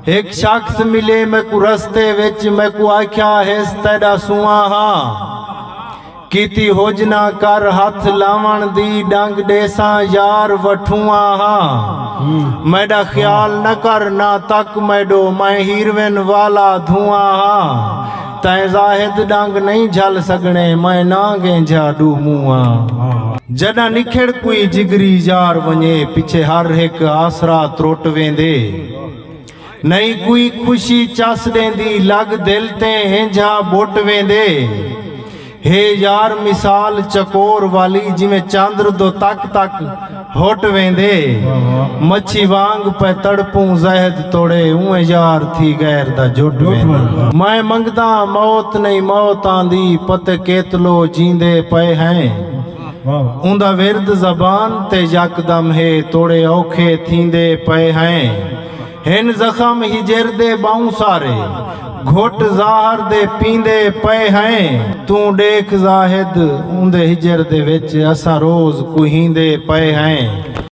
एक शख्स मिले मैं को रस्ते विच मैं को आख्या हेस तेरा सुआ हाँ कीती होजना कर हथ लावण दी डंग देसा यार वठुआ हाँ मैडा ख्याल न कर ना तक मैडो मैं हीरवेन वाला धुआं हाँ तै जाहिद डंग नहीं झल सगणे मैं नागे जा डूमुआ जॾा निखेड़ कोई जिगरी यार वञे पिछे हर एक आसरा त्रोट वेंदे नहीं कोई खुशी चस देंदी लग दिल ते हेंझा बोट वेंदे हे यार मिसाल चकोर वाली जिमें चांद्र दो तक तक होट वेंदे मच्छी वांग पे तड़पूं जहद तोड़े उए यार थी गैर दा जुट वेंदे मैं मंगदा मौत नहीं मौत आंदी पत केतलो जींदे पे हैं उंदा विरद जबान ते यकदम है तोड़े औखे थींदे पे हैं हिन जख्म हिजर दे बाऊं सारे घोट ज़ाहर दे पींदे पे हैं तू देख जाहिद उंदे हिजर दे विच असां रोज़ कुहींदे पे हैं।